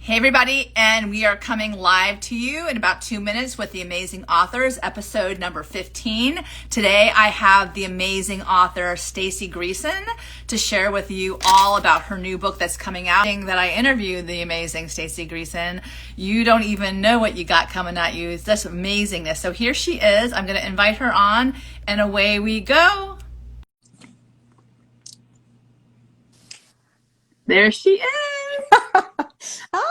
Hey everybody, and we are coming live to you in about 2 minutes with the Amazing Authors, episode number 15. Today I have the amazing author Staci Greason to share with you all about her new book that's coming out. That I interviewed the amazing Staci Greason. You don't even know what you got coming at you. It's just amazingness. So here she is. I'm going to invite her on, and away we go. There she is.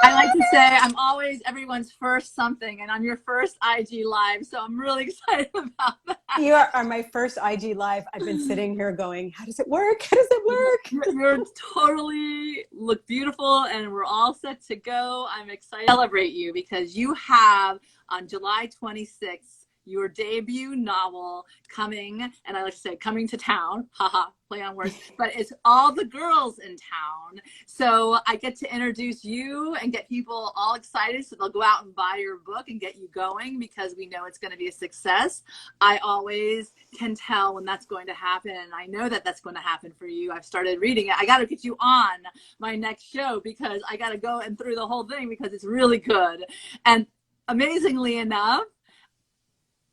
I like to say I'm always everyone's first something, and I'm your first IG live, so I'm really excited about that. You are my first IG live. I've been sitting here going, how does it work? How does it work? You're totally look beautiful, and we're all set to go. I'm excited to celebrate you because you have on July 26th your debut novel coming, and I like to say coming to town, haha, play on words, but it's All the Girls in Town. So I get to introduce you and get people all excited so they'll go out and buy your book and get you going because we know it's going to be a success. I always can tell when that's going to happen, and I know that that's going to happen for you. I've started reading it. I got to get you on my next show because I got to go and through the whole thing because it's really good. And amazingly enough,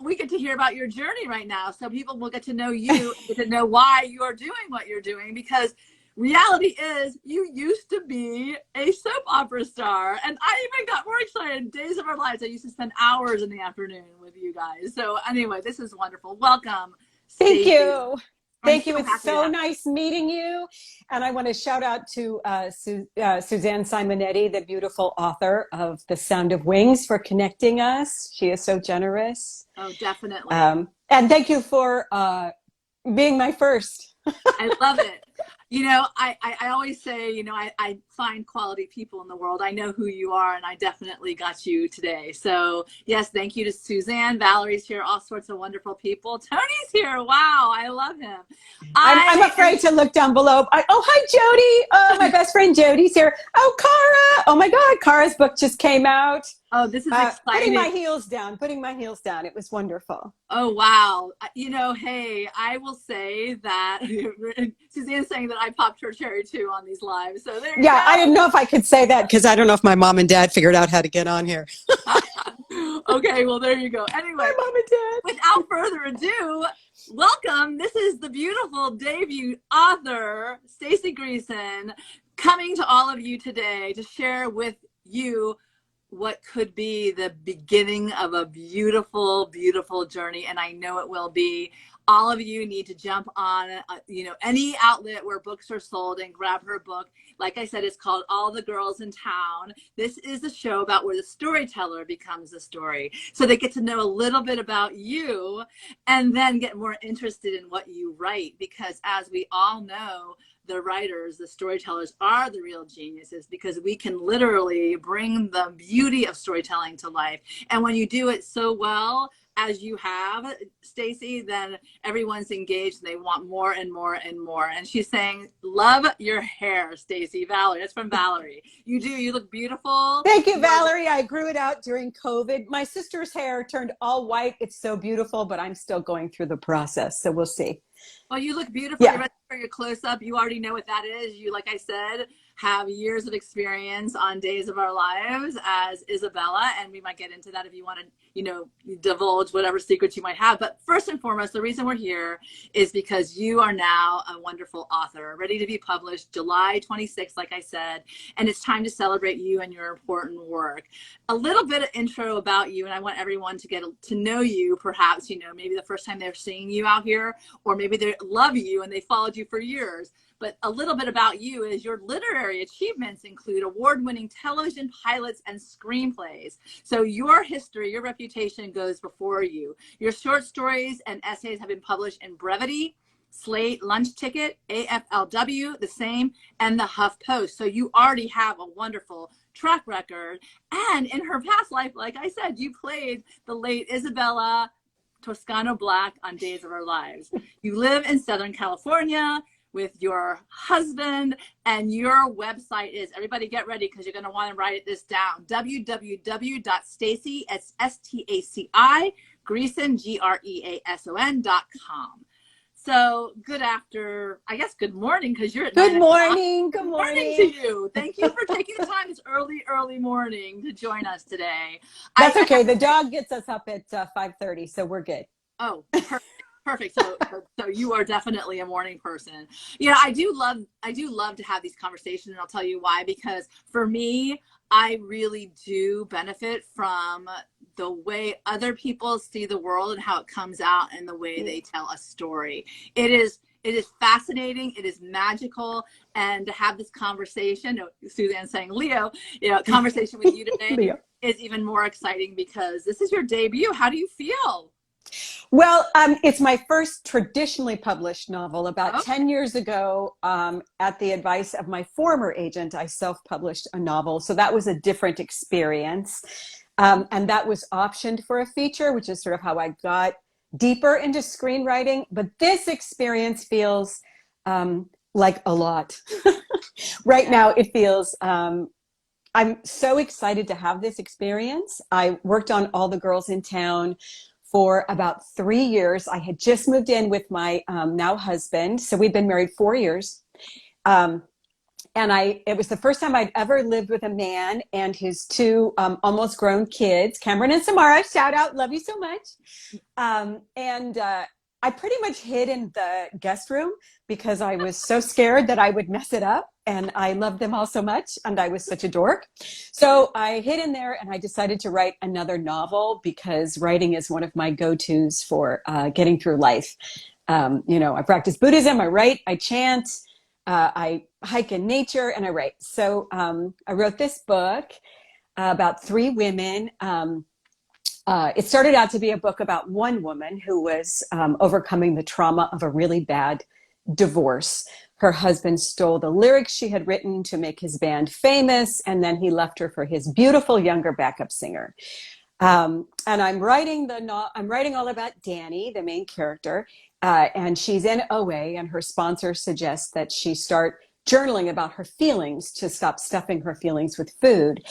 we get to hear about your journey right now. So people will get to know you, get to know why you're doing what you're doing, because reality is you used to be a soap opera star. And I even got more excited. Days of Our Lives, I used to spend hours in the afternoon with you guys. So anyway, this is wonderful. Welcome. Thank you. Thank you. So it's so nice meeting you. And I want to shout out to Suzanne Simonetti, the beautiful author of The Sound of Wings, for connecting us. She is so generous. Oh, definitely. And thank you for being my first. I love it. You know, I always say, you know, I find quality people in the world. I know who you are, and I definitely got you today. So, yes, thank you to Suzanne. Valerie's here, all sorts of wonderful people. Tony's here. Wow, I love him. I'm afraid to look down below. Oh, hi, Jody. Oh, my best friend Jody's here. Oh, Cara. Oh, my God. Cara's book just came out. Oh, this is exciting. Putting my heels down. It was wonderful. Oh, wow. You know, hey, I will say that Suzanne's saying that I popped her cherry too on these lives. So there you go. I didn't know if I could say that because I don't know if my mom and dad figured out how to get on here. Okay, well, there you go. Anyway, my mom and dad. Without further ado, welcome. This is the beautiful debut author, Staci Greason, coming to all of you today to share with you what could be the beginning of a beautiful, beautiful journey. And I know it will be. All of you need to jump on, you know, any outlet where books are sold and grab her book. Like I said, it's called All the Girls in Town. This is a show about where the storyteller becomes the story. So they get to know a little bit about you and then get more interested in what you write. Because as we all know, the writers, the storytellers are the real geniuses because we can literally bring the beauty of storytelling to life. And when you do it so well, as you have, Staci, then everyone's engaged and they want more and more and more. And she's saying, love your hair, Staci. Valerie, that's from Valerie. You do, you look beautiful. Thank you, Valerie. I grew it out during COVID. My sister's hair turned all white. It's so beautiful, but I'm still going through the process. So we'll see. Well, you look beautiful. Yeah. You're ready for your close-up. You already know what that is. You, like I said, have years of experience on Days of Our Lives as Isabella, and we might get into that if you want to, you know, divulge whatever secrets you might have. But first and foremost, the reason we're here is because you are now a wonderful author, ready to be published July 26th, like I said, and it's time to celebrate you and your important work. A little bit of intro about you, and I want everyone to get to know you, perhaps, you know, maybe the first time they're seeing you out here, or maybe they love you and they followed you for years. But a little bit about you is your literary achievements include award-winning television pilots and screenplays. So your history, your reputation goes before you. Your short stories and essays have been published in Brevity, Slate, Lunch Ticket, AFLW, The Same, and the Huff Post. So you already have a wonderful track record. And in her past life, like I said, you played the late Isabella Toscano Black on Days of Our Lives. You live in Southern California with your husband, and your website is, everybody get ready because you're going to want to write this down, www.staci, it's S-T-A-C-I, Greason, Greason.com. So I guess good morning, because you're at Good 9 o'clock. morning. Good Good morning to morning. you. Thank you for taking the time this early morning to join us today. That's I okay. have to The say, dog gets us up at 5:30, so we're good. oh, perfect. Perfect. So you are definitely a morning person. I do love to have these conversations, and I'll tell you why. Because for me, I really do benefit from the way other people see the world and how it comes out in the way they tell a story. It is fascinating. It is magical. And to have this conversation, Suzanne saying Leo, conversation with you today Leo. is even more exciting because this is your debut. How do you feel? Well, it's my first traditionally published novel. About Oh, 10 years ago, at the advice of my former agent, I self-published a novel. So that was a different experience. And that was optioned for a feature, which is sort of how I got deeper into screenwriting. But this experience feels like a lot. Right now, it feels I'm so excited to have this experience. I worked on All the Girls in Town for about 3 years. I had just moved in with my now husband. So we'd been married 4 years. Um, and it was the first time I'd ever lived with a man and his two almost grown kids, Cameron and Samara. Shout out, love you so much. And I pretty much hid in the guest room because I was so scared that I would mess it up. And I loved them all so much. And I was such a dork. So I hid in there and I decided to write another novel because writing is one of my go-tos for getting through life. I practice Buddhism, I write, I chant, I hike in nature, and I write. So I wrote this book about three women. It started out to be a book about one woman who was overcoming the trauma of a really bad divorce. Her husband stole the lyrics she had written to make his band famous, and then he left her for his beautiful younger backup singer. And I'm writing all about Dani, the main character, and she's in OA, and her sponsor suggests that she start journaling about her feelings to stop stuffing her feelings with food.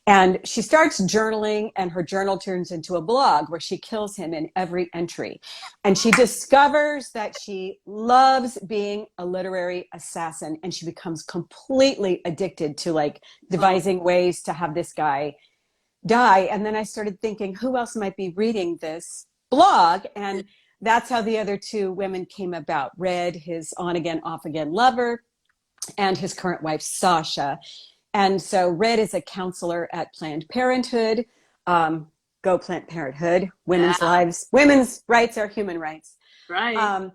And she starts journaling, and her journal turns into a blog where she kills him in every entry. And she discovers that she loves being a literary assassin, and she becomes completely addicted to like devising ways to have this guy die. And then I started thinking, who else might be reading this blog? And that's how the other two women came about. Red, his on again, off again lover, and his current wife, Sasha. And so Red is a counselor at Planned Parenthood. Go Planned Parenthood. Women's yeah, lives, women's rights are human rights. right. Um,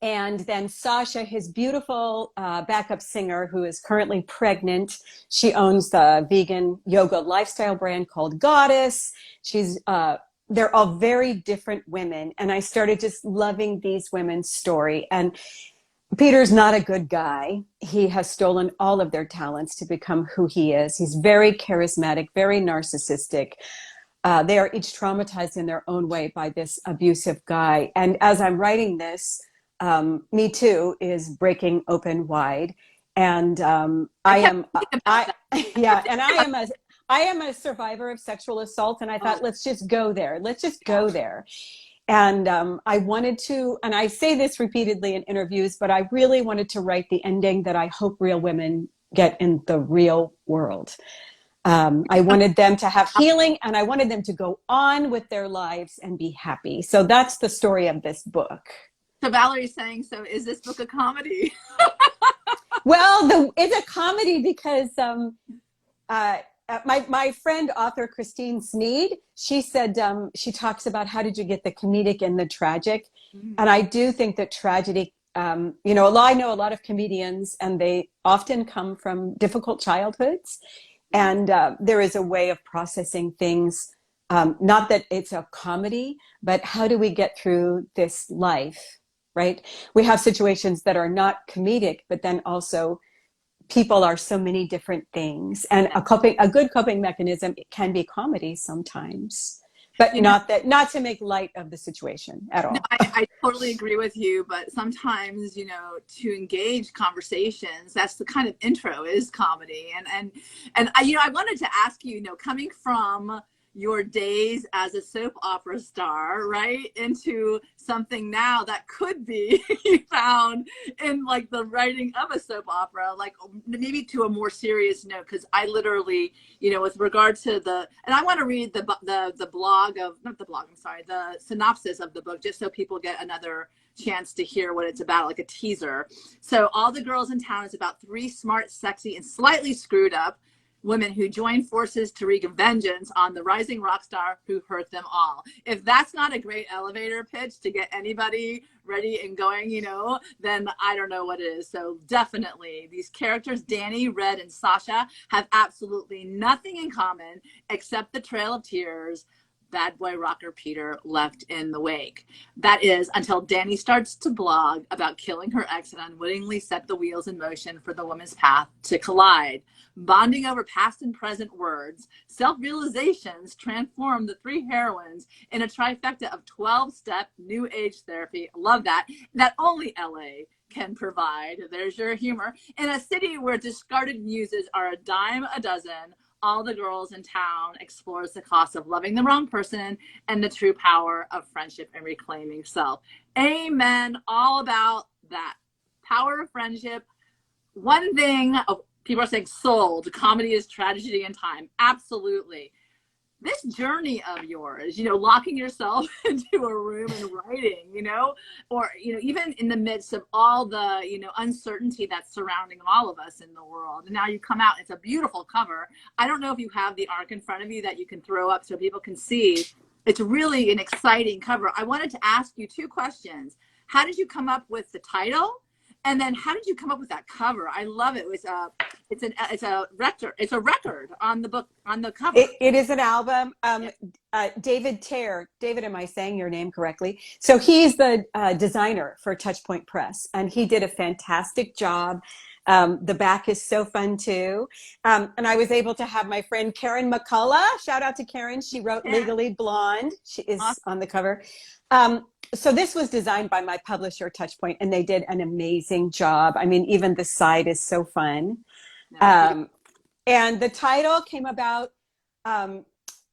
and then Sasha, his beautiful backup singer, who is currently pregnant. She owns the vegan yoga lifestyle brand called Goddess. They're all very different women. And I started just loving these women's story. And Peter's not a good guy. He has stolen all of their talents to become who he is. He's very charismatic, very narcissistic. They are each traumatized in their own way by this abusive guy. And as I'm writing this, Me Too is breaking open wide. And I kept thinking about that. yeah, and I am a survivor of sexual assault. And I Oh, thought, let's just go there. Let's just go there. And I wanted to, and I say this repeatedly in interviews, but I really wanted to write the ending that I hope real women get in the real world. I wanted them to have healing, and I wanted them to go on with their lives and be happy. So that's the story of this book. so Valerie's saying, so is this book a comedy? Well, it's a comedy because my friend author Christine Sneed, she said she talks about how did you get the comedic and the tragic, and I do think that tragedy. I know a lot of comedians, and they often come from difficult childhoods, and there is a way of processing things. Not that it's a comedy, but how do we get through this life? Right? We have situations that are not comedic, but then also people are so many different things, and a good coping mechanism can be comedy sometimes, but You know, not to make light of the situation at no, all. I totally agree with you, but sometimes, to engage conversations, that's the kind of intro is comedy. And I wanted to ask you, coming from, your days as a soap opera star, right, into something now that could be found in like the writing of a soap opera, like maybe to a more serious note. Because I literally, you know, with regard to and I want to read the blog of, not the blog, I'm sorry, the synopsis of the book, just so people get another chance to hear what it's about, like a teaser. So All the Girls in Town is about three smart, sexy, and slightly screwed up women who join forces to wreak vengeance on the rising rock star who hurt them all. If that's not a great elevator pitch to get anybody ready and going, you know, then I don't know what is. So definitely these characters, Dani, Red, and Sasha, have absolutely nothing in common except the trail of tears bad boy rocker Peter left in the wake. That is until Dani starts to blog about killing her ex and unwittingly set the wheels in motion for the woman's path to collide. Bonding over past and present words, self-realizations transform the three heroines in a trifecta of 12-step new age therapy. Love that. That only LA can provide. There's your humor. In a city where discarded muses are a dime a dozen, All the Girls in Town explores the cost of loving the wrong person and the true power of friendship and reclaiming self. Amen. All about that. Power of friendship. One thing, people are saying sold. Comedy is tragedy in time. Absolutely. This journey of yours, you know, locking yourself into a room and writing, you know, or, you know, even in the midst of all the, you know, uncertainty that's surrounding all of us in the world. And now you come out, it's a beautiful cover. I don't know if you have the arc in front of you that you can throw up so people can see. It's really an exciting cover. I wanted to ask you two questions. How did you come up with the title? And then how did you come up with that cover? I love it. It's a record on the book, on the cover. It is an album. David Tare, David, am I saying your name correctly? So he's the designer for Touchpoint Press, and he did a fantastic job. The back is so fun too. And I was able to have my friend Karen McCullough, shout out to Karen. She wrote Legally Blonde. She is on the cover. So this was designed by my publisher, Touchpoint, and they did an amazing job. I mean, even the side is so fun. And the title came about,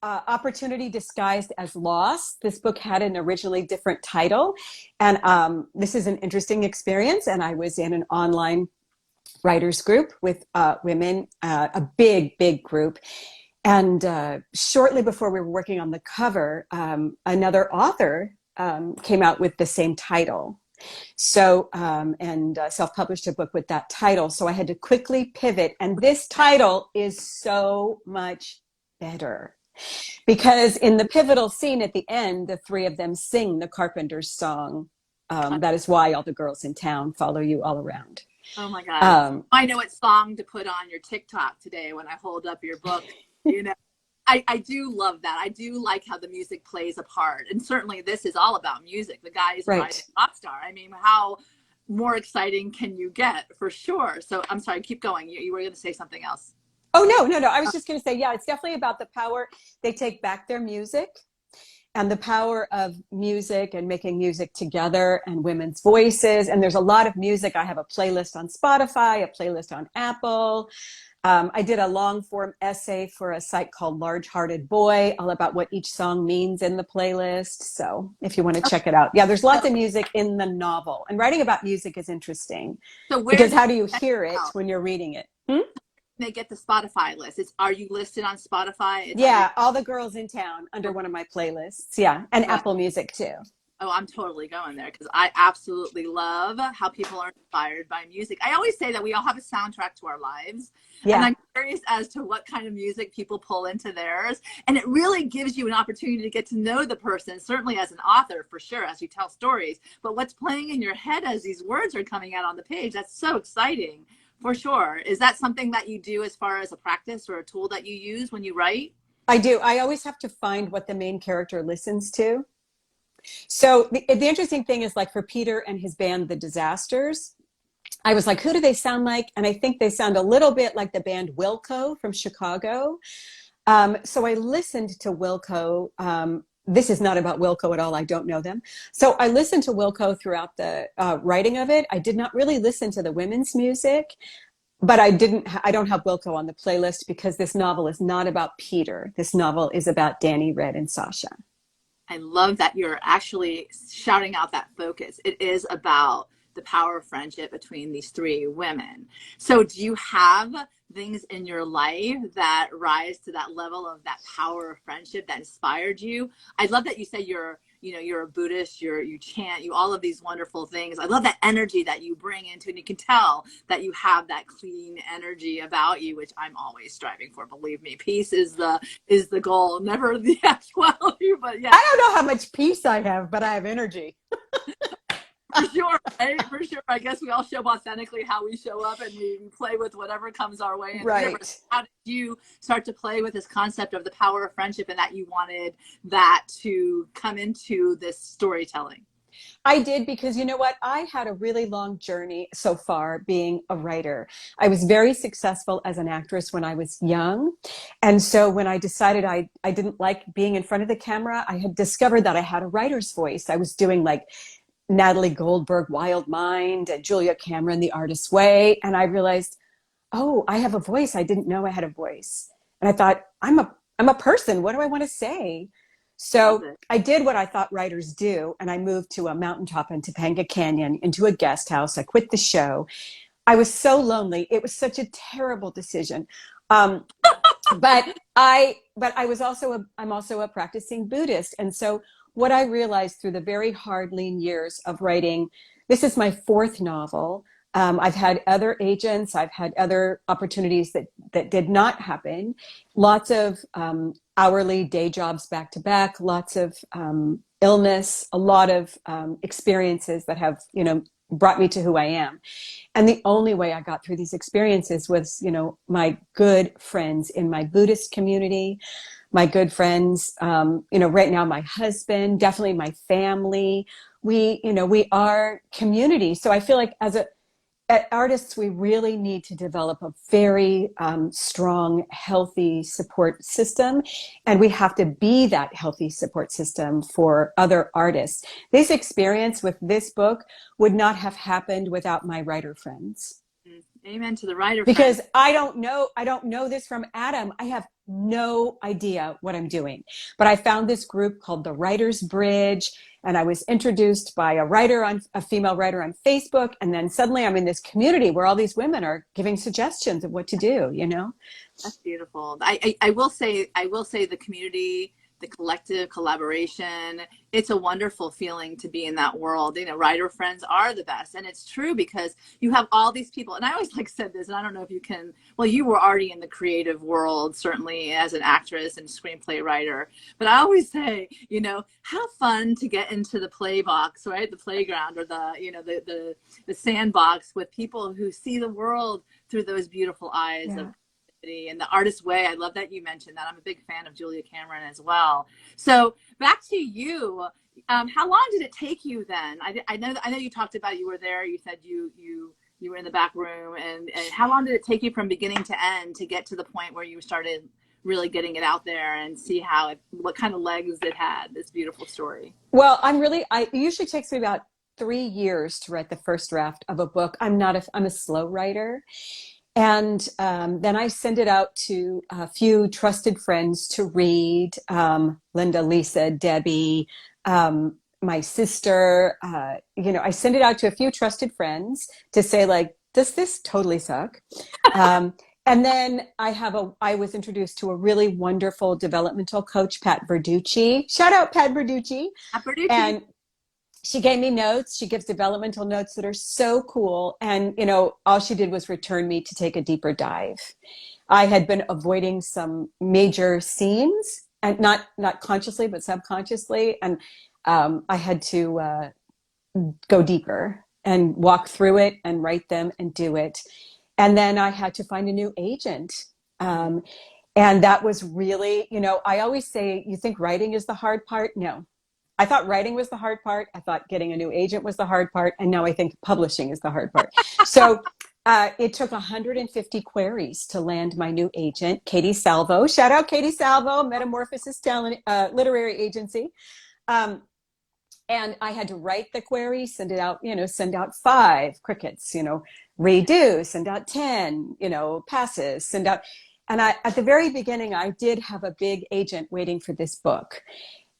Opportunity Disguised as Loss. This book had an originally different title. And this is an interesting experience. And I was in an online writers group with women, a big group. And shortly before we were working on the cover, another author came out with the same title. So, and self-published a book with that title. So I had to quickly pivot. And this title is so much better because in the pivotal scene at the end, the three of them sing the Carpenter's song. That is why all the girls in town follow you all around. Oh my God. I know what song to put on your TikTok today when I hold up your book, you know. I do love that. I do like how the music plays a part. And certainly this is all about music. The guy is a rising rock star. I mean, how more exciting can you get, for sure? So I'm sorry, keep going. You were going to say something else. Oh, no. I was just going to say, yeah, it's definitely about the power. They take back their music and the power of music and making music together and women's voices. And there's a lot of music. I have a playlist on Spotify, a playlist on Apple. I did a long form essay for a site called Large Hearted Boy, all about what each song means in the playlist. So if you want to check it out. Yeah, there's lots of music in the novel. And writing about music is interesting. So because how do you hear it when you're reading it? They get the Spotify list. Are you listed on Spotify? Yeah, All the Girls in Town under one of my playlists. Yeah, and Apple Music too. Oh, I'm totally going there because I absolutely love how people are inspired by music. I always say that we all have a soundtrack to our lives. Yeah. And I'm curious as to what kind of music people pull into theirs. And it really gives you an opportunity to get to know the person, certainly as an author, for sure, as you tell stories. But what's playing in your head as these words are coming out on the page, that's so exciting, for sure. Is that something that you do as far as a practice or a tool that you use when you write? I do. I always have to find what the main character listens to. So the interesting thing is, like for Peter and his band, The Disasters, I was like, who do they sound like? And I think they sound a little bit like the band Wilco from Chicago. So I listened to Wilco. This is not about Wilco at all. I don't know them. So I listened to Wilco throughout the writing of it. I did not really listen to the women's music. but I don't have Wilco on the playlist because this novel is not about Peter. This novel is about Dani, Red, and Sasha. I love that you're actually shouting out that focus. It is about the power of friendship between these three women. So do you have things in your life that rise to that level of that power of friendship that inspired you? I love that you say you're a Buddhist, you chant, you all of these wonderful things. I love that energy that you bring into it. And you can tell that you have that clean energy about you, which I'm always striving for. Believe me, peace is the goal, never the actuality. But yeah, I don't know how much peace I have, but I have energy. for sure, right? For sure. I guess we all show up authentically how we show up, and we play with whatever comes our way. And Right. how did you start to play with this concept of the power of friendship, and that you wanted that to come into this storytelling? I did because you know what? I had a really long journey so far being a writer. I was very successful as an actress when I was young. And so when I decided I didn't like being in front of the camera, I had discovered that I had a writer's voice. I was doing like Natalie Goldberg, Wild Mind, and Julia Cameron, The Artist's Way. And I realized, oh, I have a voice. I didn't know I had a voice. And I thought, I'm a person. What do I want to say? Love So it. I did what I thought writers do. And I moved to a mountaintop in Topanga Canyon into a guest house. I quit the show. I was so lonely. It was such a terrible decision. Um, but I was also I'm also a practicing Buddhist. And so what I realized through the very hard, lean years of writing, this is my fourth novel. I've had other agents, I've had other opportunities that did not happen. Lots of hourly day jobs back to back, lots of illness, a lot of experiences that have, brought me to who I am. And the only way I got through these experiences was, my good friends in my Buddhist community, my good friends, right now, my husband, definitely my family. We are community. So I feel like at artists, we really need to develop a very strong, healthy support system. And we have to be that healthy support system for other artists. This experience with this book would not have happened without my writer friends. Amen to the writer Because friends. I don't know this from Adam. I have no idea what I'm doing. But I found this group called the Writers Bridge, and I was introduced by a female writer on Facebook, and then suddenly I'm in this community where all these women are giving suggestions of what to do. That's beautiful. I will say the community, the collective collaboration, it's a wonderful feeling to be in that world. Writer friends are the best. And it's true because you have all these people. And I always said this, and I don't know if you can, well, you were already in the creative world, certainly as an actress and screenplay writer. But I always say, how fun to get into the play box, right? The playground or the sandbox with people who see the world through those beautiful eyes Yeah. of and the artist way. I love that you mentioned that. I'm a big fan of Julia Cameron as well. So back to you. How long did it take you then? I know you talked about you were there. You said you were in the back room, and how long did it take you from beginning to end to get to the point where you started really getting it out there and see what kind of legs it had, this beautiful story? Well, it usually takes me about 3 years to write the first draft of a book. I'm a slow writer. And then I send it out to a few trusted friends to read, Linda, Lisa, Debbie, my sister. I send it out to a few trusted friends to say, like, does this totally suck? And then I was introduced to a really wonderful developmental coach, Pat Verducci. Shout out, Pat Verducci. And she gave me notes. She gives developmental notes that are so cool. And, all she did was return me to take a deeper dive. I had been avoiding some major scenes, and not consciously, but subconsciously. And I had to go deeper and walk through it and write them and do it. And then I had to find a new agent. And that was really, I always say, you think writing is the hard part? No. I thought writing was the hard part. I thought getting a new agent was the hard part. And now I think publishing is the hard part. So it took 150 queries to land my new agent, Katie Salvo. Shout out Katie Salvo, Metamorphosis Talent Literary Agency. And I had to write the query, send it out, send out 5 crickets, redo, send out 10, passes, send out. And at the very beginning, I did have a big agent waiting for this book.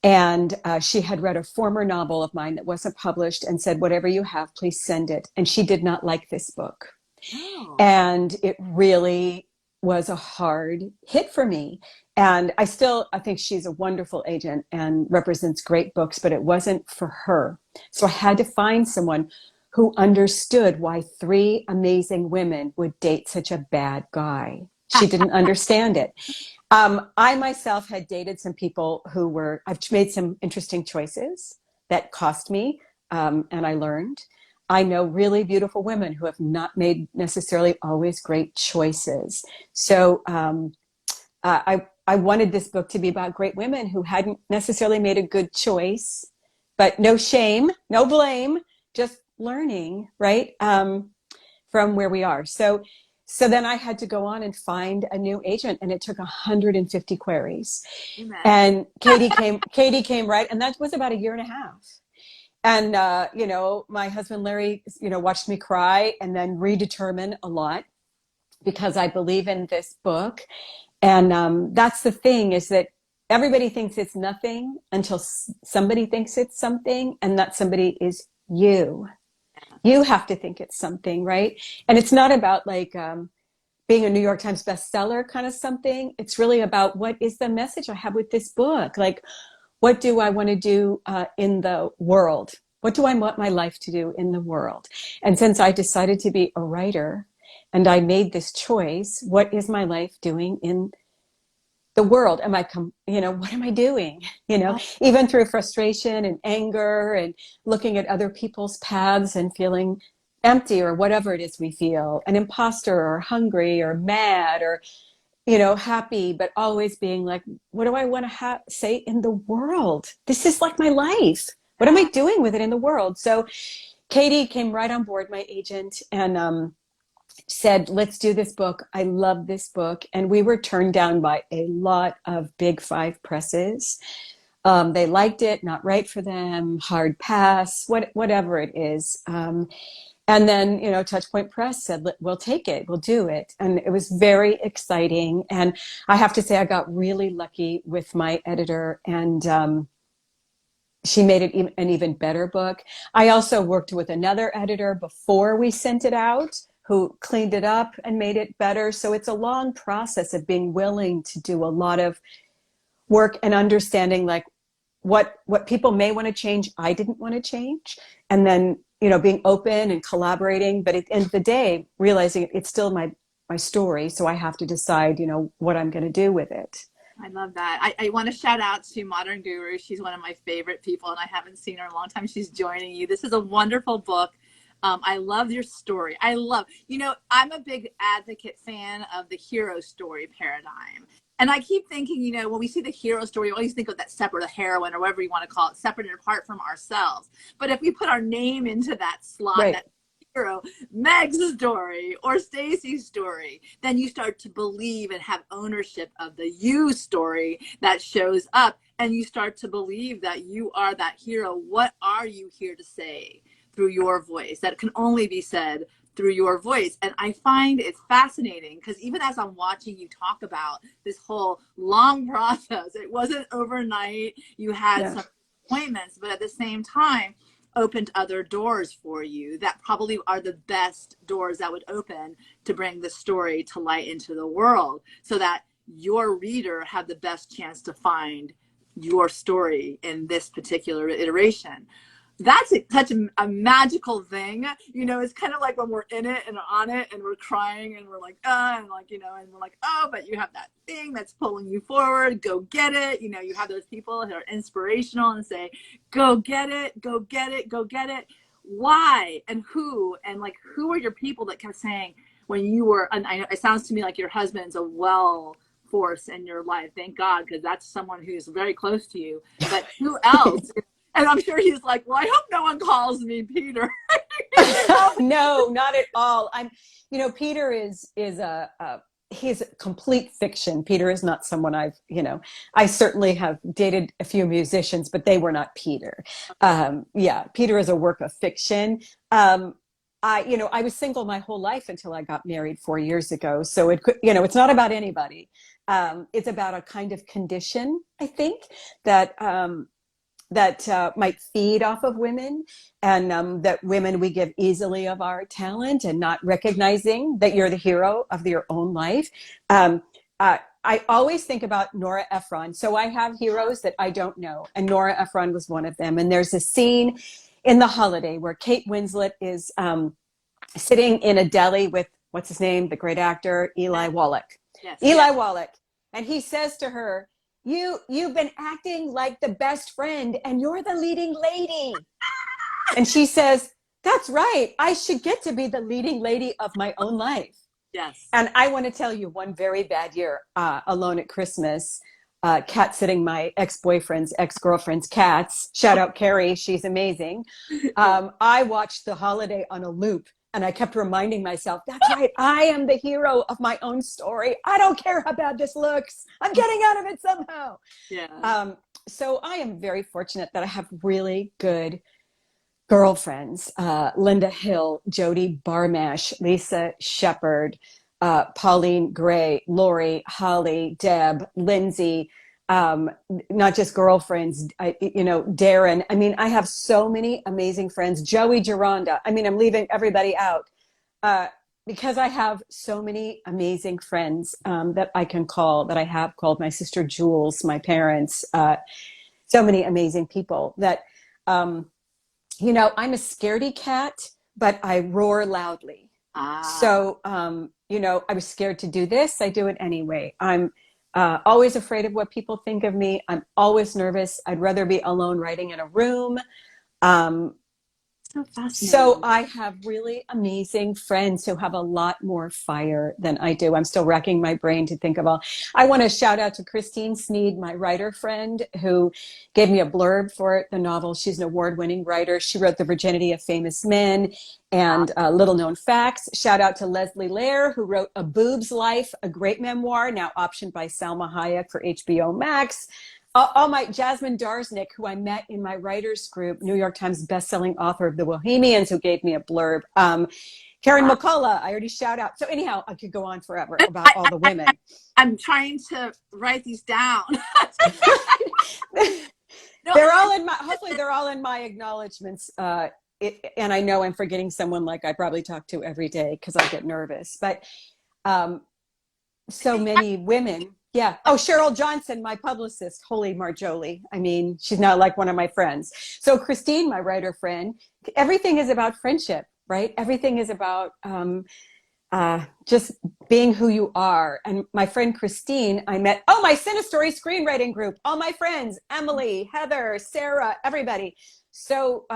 And she had read a former novel of mine that wasn't published and said, whatever you have, please send it. And she did not like this book. Oh. And it really was a hard hit for me. And I think she's a wonderful agent and represents great books, but it wasn't for her. So I had to find someone who understood why three amazing women would date such a bad guy. She didn't understand it. I myself had dated some people I've made some interesting choices that cost me, and I learned. I know really beautiful women who have not made necessarily always great choices. So I wanted this book to be about great women who hadn't necessarily made a good choice, but no shame, no blame, just learning, right, from where we are. So then I had to go on and find a new agent, and it took 150 queries. Amen. And Katie came right, and that was about a year and a half. And my husband Larry, watched me cry and then redetermine a lot because I believe in this book. And that's the thing, is that everybody thinks it's nothing until somebody thinks it's something, and that somebody is you. You have to think it's something, right? And it's not about like being a New York Times bestseller kind of something. It's really about, what is the message I have with this book? Like, what do I want to do in the world? What do I want my life to do in the world? And since I decided to be a writer and I made this choice, what is my life doing in the world? What am I doing? Even through frustration and anger and looking at other people's paths and feeling empty, or whatever it is we feel, an imposter or hungry or mad or, happy, but always being like, what do I want to say in the world? This is like my life. What am I doing with it in the world? So Katie came right on board, my agent, and said, let's do this book. I love this book. And we were turned down by a lot of big 5 presses. They liked it, not right for them, hard pass, whatever it is. And then, Touchpoint Press said, we'll take it, we'll do it. And it was very exciting. And I have to say, I got really lucky with my editor, and she made it an even better book. I also worked with another editor before we sent it out, who cleaned it up and made it better. So it's a long process of being willing to do a lot of work and understanding, like, what people may want to change, I didn't want to change. And then, being open and collaborating, but at the end of the day, realizing it's still my story. So I have to decide, what I'm going to do with it. I love that. I want to shout out to Modern Guru. She's one of my favorite people, and I haven't seen her in a long time. She's joining you. This is a wonderful book. I love your story. I'm a big advocate fan of the hero story paradigm. And I keep thinking, when we see the hero story, we always think of that separate, a heroine, or whatever you want to call it, separate and apart from ourselves. But if we put our name into that slot, right, that hero, Meg's story or Staci's story, then you start to believe and have ownership of the you story that shows up, and you start to believe that you are that hero. What are you here to say through your voice? That can only be said through your voice. And I find it fascinating, because even as I'm watching you talk about this whole long process, it wasn't overnight. You had some appointments, but at the same time opened other doors for you that probably are the best doors that would open to bring the story to light into the world, so that your reader had the best chance to find your story in this particular iteration. That's such a magical thing. It's kind of like when we're in it and on it and we're crying and we're like, and we're like, oh, but you have that thing that's pulling you forward. Go get it. You have those people who are inspirational and say, go get it, go get it, go get it. Why and who? And like, who are your people that kept saying when you were, and I know it sounds to me like your husband's a force in your life. Thank God, because that's someone who's very close to you. But who else? And I'm sure he's like, well, I hope no one calls me Peter. No, not at all. Peter is he's a complete fiction. Peter is not someone I certainly have dated a few musicians, but they were not Peter. Peter is a work of fiction. I was single my whole life until I got married 4 years ago. So it could, it's not about anybody. It's about a kind of condition, I think, that might feed off of women, and that women, we give easily of our talent and not recognizing that you're the hero of your own life. I always think about Nora Ephron. So I have heroes that I don't know, and Nora Ephron was one of them. And there's a scene in The Holiday where Kate Winslet is sitting in a deli with, what's his name, the great actor, Eli Wallach. Yes. Eli Wallach. And he says to her, you've been acting like the best friend and you're the leading lady. And she says, that's right. I should get to be the leading lady of my own life. Yes. And I want to tell you one very bad year, alone at Christmas, cat sitting my ex-girlfriend's cats. Shout out Carrie. She's amazing. I watched The Holiday on a loop. And I kept reminding myself, that's right, I am the hero of my own story. I don't care how bad this looks. I'm getting out of it somehow. Yeah. So I am very fortunate that I have really good girlfriends. Linda Hill, Jody Barmash, Lisa Shepard, Pauline Gray, Lori, Holly, Deb, Lindsay, not just girlfriends, Darren. I mean, I have so many amazing friends. Joey Geronda. I mean, I'm leaving everybody out because I have so many amazing friends that I can call, that I have called, my sister Jules, my parents, so many amazing people that, I'm a scaredy cat, but I roar loudly. So, I was scared to do this. I do it anyway. I'm always afraid of what people think of me. I'm always nervous. I'd rather be alone writing in a room. So fascinating. So I have really amazing friends who have a lot more fire than I do. I'm still racking my brain to think of all. I want to shout out to Christine Sneed, my writer friend, who gave me a blurb for the novel. She's an award-winning writer. She wrote The Virginity of Famous Men and Little Known Facts. Shout out to Leslie Lair, who wrote A Boob's Life, a great memoir, now optioned by Salma Hayek for HBO Max. All my Jasmine Darsnick, who I met in my writers group, New York Times bestselling author of The Bohemians, who gave me a blurb. Karen McCullough, I already shout out. So anyhow, I could go on forever about all the women. I'm trying to write these down. They're all in my, hopefully they're all in my acknowledgments. And I know I'm forgetting someone like I probably talk to every day because I get nervous. But so many women. Yeah. Oh, Cheryl Johnson, my publicist. Holy Marjoli. I mean, she's now like one of my friends. So Christine, my writer friend, everything is about friendship, right? Everything is about just being who you are. And my friend Christine, I met, my Cinestory screenwriting group, all my friends, Emily, Heather, Sarah, everybody. So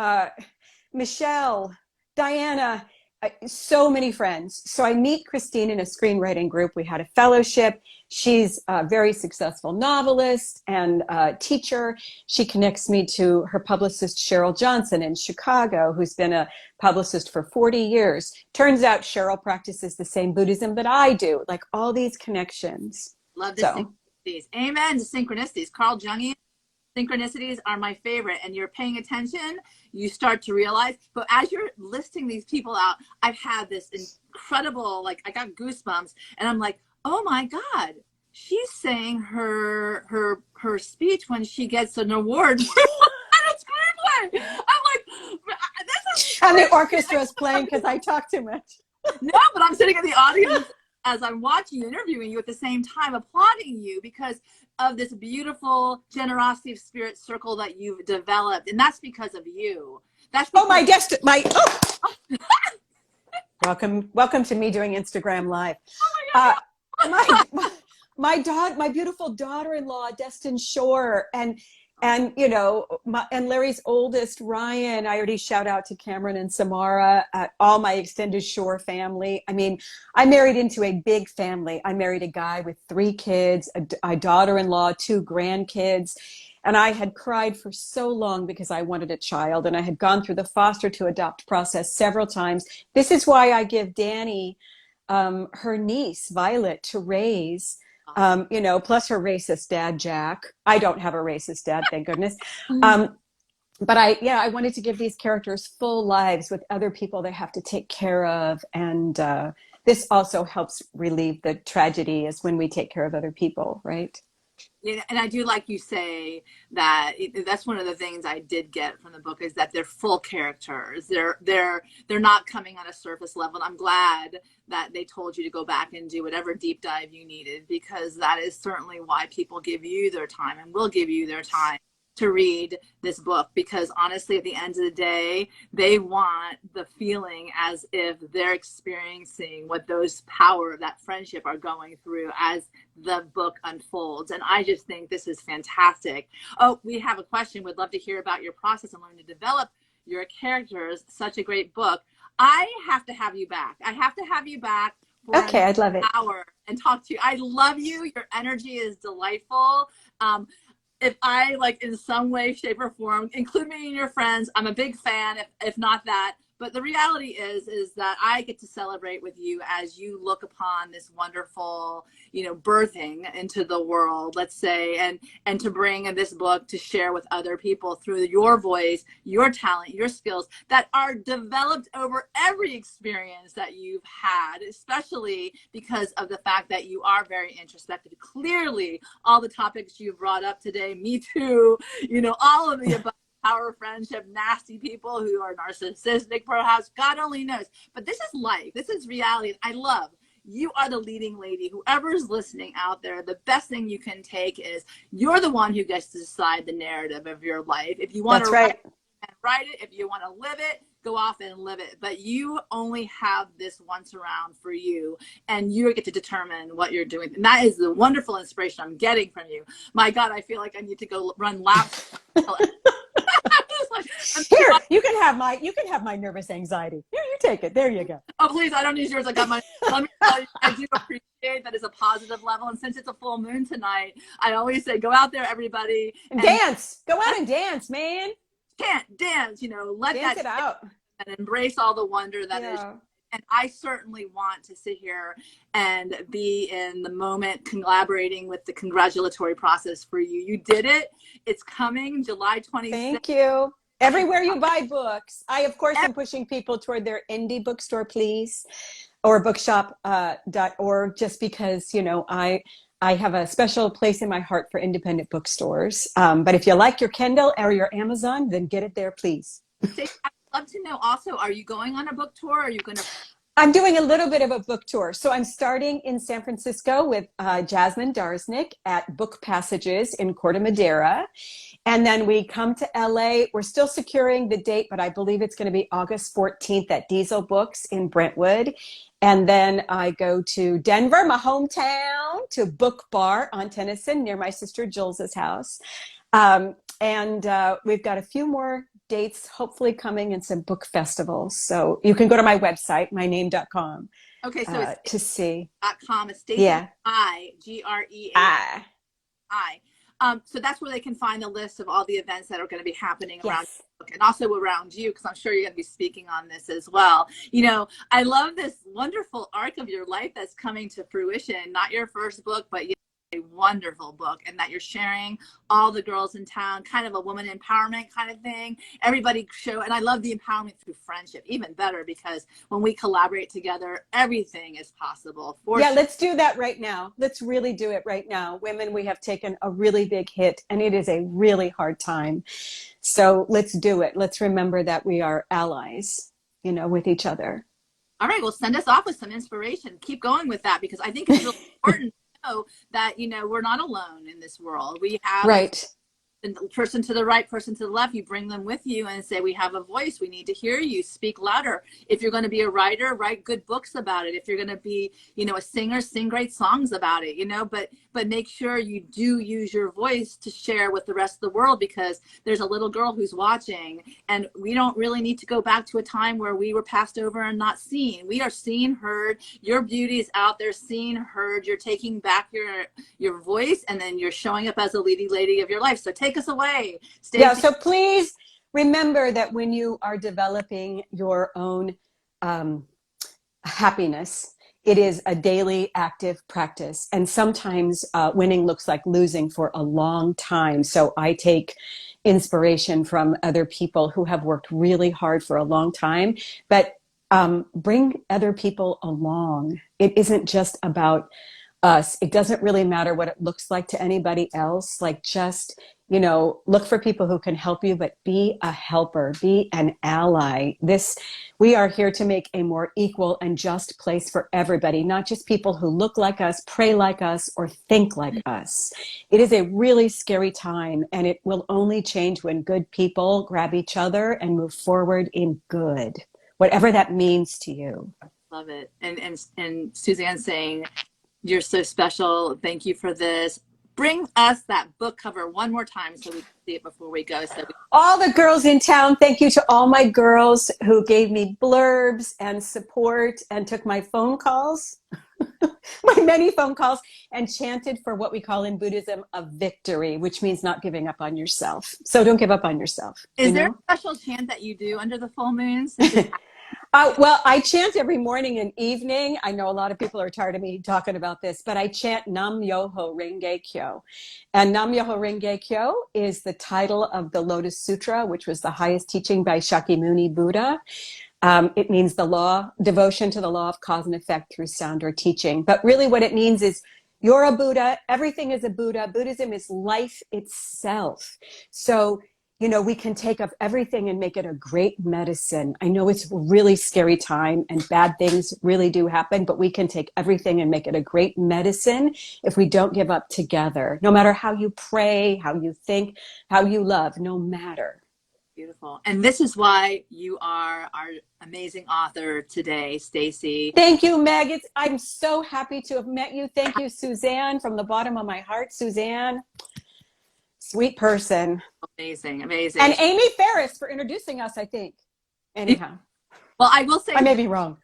Michelle, Diana, so many friends. So I meet Christine in a screenwriting group. We had a fellowship. She's a very successful novelist and teacher. She connects me to her publicist, Cheryl Johnson in Chicago, who's been a publicist for 40 years. Turns out Cheryl practices the same Buddhism that I do, like all these connections. Love the synchronicities. Amen to synchronicities. Carl Jungian. Synchronicities are my favorite, and you're paying attention, you start to realize. But as you're listing these people out, I've had this incredible, like, I got goosebumps, and I'm like, oh my God, she's saying her speech when she gets an award for a screenplay. I'm like, this is and the orchestra is playing because I talk too much. No, but I'm sitting in the audience as I'm watching you, interviewing you at the same time, applauding you because of this beautiful generosity of spirit circle that you've developed. And that's because of you. That's because welcome to me doing Instagram Live. Oh my beautiful daughter-in-law, Destin Shore, and Larry's oldest, Ryan. I already shout out to Cameron and Samara, all my extended Shore family. I mean, I married into a big family. I married a guy with 3 kids, a daughter-in-law, 2 grandkids. And I had cried for so long because I wanted a child. And I had gone through the foster to adopt process several times. This is why I give Dani her niece, Violet, to raise. Plus her racist dad, Jack. I don't have a racist dad, thank goodness. but I wanted to give these characters full lives with other people they have to take care of. And this also helps relieve the tragedy is when we take care of other people, right? Yeah, and I do like you say that that's one of the things I did get from the book is that they're full characters. They're not coming on a surface level. And I'm glad that they told you to go back and do whatever deep dive you needed, because that is certainly why people give you their time and will give you their time to read this book, because honestly at the end of the day they want the feeling as if they're experiencing what those power of that friendship are going through as the book unfolds. And I just think this is fantastic. Oh, we have a question. Would love to hear about your process and learn to develop your characters. Such a great book. I have to have you back. I have to have you back for Okay, an I'd love it. hour and talk to you. I love you. Your energy is delightful. If I like in some way, shape, or form, include me in your friends, I'm a big fan, if not that. But the reality is that I get to celebrate with you as you look upon this wonderful, birthing into the world, let's say, and to bring this book to share with other people through your voice, your talent, your skills that are developed over every experience that you've had, especially because of the fact that you are very introspective. Clearly, all the topics you brought up today, me too, all of the above. Power, friendship, nasty people who are narcissistic, perhaps, God only knows. But this is life. This is reality. I love you are the leading lady. Whoever's listening out there, the best thing you can take is you're the one who gets to decide the narrative of your life. If you want That's to right. write it, if you want to live it, go off and live it. But you only have this once around for you, and you get to determine what you're doing. And that is the wonderful inspiration I'm getting from you. My God, I feel like I need to go run laps. Here, you can have my nervous anxiety. Here, you take it. There you go. Oh, please, I don't use yours. I got my. Let me tell you, I do appreciate that it's a positive level. And since it's a full moon tonight, I always say, go out there, everybody, and dance. Go out and dance, man. Can't dance, let dance that it out and embrace all the wonder that is. And I certainly want to sit here and be in the moment, collaborating with the congratulatory process for you. You did it. It's coming July 26th. Thank you. Everywhere you buy books. I, of course, am pushing people toward their indie bookstore, please, or bookshop.org, just because, I have a special place in my heart for independent bookstores. But if you like your Kindle or your Amazon, then get it there, please. I'd love to know also, are you going on a book tour? Are you going to? I'm doing a little bit of a book tour. So I'm starting in San Francisco with Jasmine Darsnick at Book Passages in Corte Madera. And then we come to LA. We're still securing the date, but I believe it's going to be August 14th at Diesel Books in Brentwood. And then I go to Denver, my hometown, to Book Bar on Tennyson near my sister Jules's house. And we've got a few more dates hopefully coming in some book festivals. So you can go to my website, myname.com. Okay, so it's to see. .com. It's Staci Greason. So that's where they can find the list of all the events that are going to be happening around the book, and also around you, because I'm sure you're going to be speaking on this as well. I love this wonderful arc of your life that's coming to fruition. Not your first book, but a wonderful book, and that you're sharing all the girls in town, kind of a woman empowerment kind of thing. Everybody show, and I love the empowerment through friendship, even better, because when we collaborate together, everything is possible. Let's do that right now. Let's really do it right now. Women, we have taken a really big hit, and it is a really hard time. So let's do it. Let's remember that we are allies, with each other. All right, well, send us off with some inspiration. Keep going with that, because I think it's really important that we're not alone in this world. We have the person to the right, person to the left. You bring them with you and say, we have a voice, we need to hear you, speak louder. If you're going to be a writer, write good books about it. If you're going to be a singer, sing great songs about it, but make sure you do use your voice to share with the rest of the world, because there's a little girl who's watching, and we don't really need to go back to a time where we were passed over and not seen. We are seen, heard. Your beauty is out there, seen, heard. You're taking back your voice, and then you're showing up as a leading lady of your life. So take us away, Staci. So please remember that when you are developing your own happiness, it is a daily active practice. And sometimes winning looks like losing for a long time. So I take inspiration from other people who have worked really hard for a long time. But bring other people along. It isn't just about us. It doesn't really matter what it looks like to anybody else. Like, just, you know, look for people who can help you, but be a helper, be an ally. We are here to make a more equal and just place for everybody, not just people who look like us, pray like us, or think like us. It is a really scary time, and it will only change when good people grab each other and move forward in good, whatever that means to you. Love it. And Suzanne saying, you're so special. Thank you for this. Bring us that book cover one more time so we can see it before we go. All the girls in town, thank you to all my girls who gave me blurbs and support and took my phone calls, my many phone calls, and chanted for what we call in Buddhism a victory, which means not giving up on yourself. So don't give up on yourself. Is there a special chant that you do under the full moons? Well, I chant every morning and evening. I know a lot of people are tired of me talking about this, but I chant Nam Myoho Renge Kyo. And Nam Myoho Renge Kyo is the title of the Lotus Sutra, which was the highest teaching by Shakyamuni Buddha. It means devotion to the law of cause and effect through sound or teaching. But really what it means is you're a Buddha. Everything is a Buddha. Buddhism is life itself. So, you know, we can take up everything and make it a great medicine. I know it's a really scary time and bad things really do happen, but we can take everything and make it a great medicine if we don't give up together. No matter how you pray, how you think, how you love, no matter. Beautiful. And this is why you are our amazing author today, Staci. Thank you, Meg. I'm so happy to have met you. Thank you, Suzanne, from the bottom of my heart. Suzanne, sweet person. Amazing, amazing. And Amy Ferris for introducing us, I think. Anyhow. Well, I will say, I may be wrong.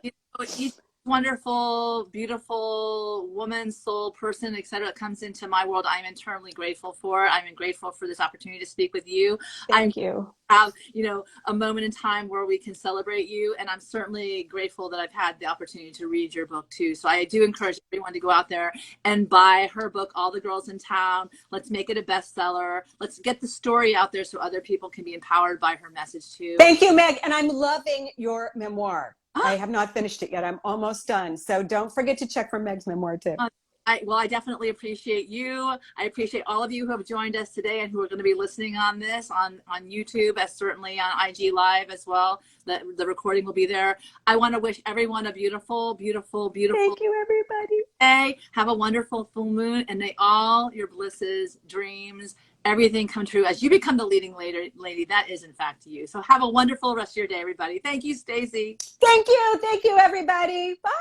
Each wonderful, beautiful woman, soul, person, etc. that comes into my world, I'm eternally grateful for. I'm grateful for this opportunity to speak with you. Thank you. Have, you know, a moment in time where we can celebrate you, and I'm certainly grateful that I've had the opportunity to read your book too. So I do encourage everyone to go out there and buy her book, All the Girls in Town. Let's make it a bestseller. Let's get the story out there so other people can be empowered by her message too. Thank you, Meg. And I'm loving your memoir. I have not finished it yet. I'm almost done. So don't forget to check for Meg's memoir too. I definitely appreciate you. I appreciate all of you who have joined us today and who are going to be listening on this on YouTube, as certainly on IG Live as well. The recording will be there. I want to wish everyone a beautiful, beautiful, beautiful Thank you, everybody. day. Have a wonderful full moon, and may all your blisses, dreams, everything come true as you become the leading lady that is in fact you. So have a wonderful rest of your day, everybody. Thank you, Staci. Thank you, everybody. Bye.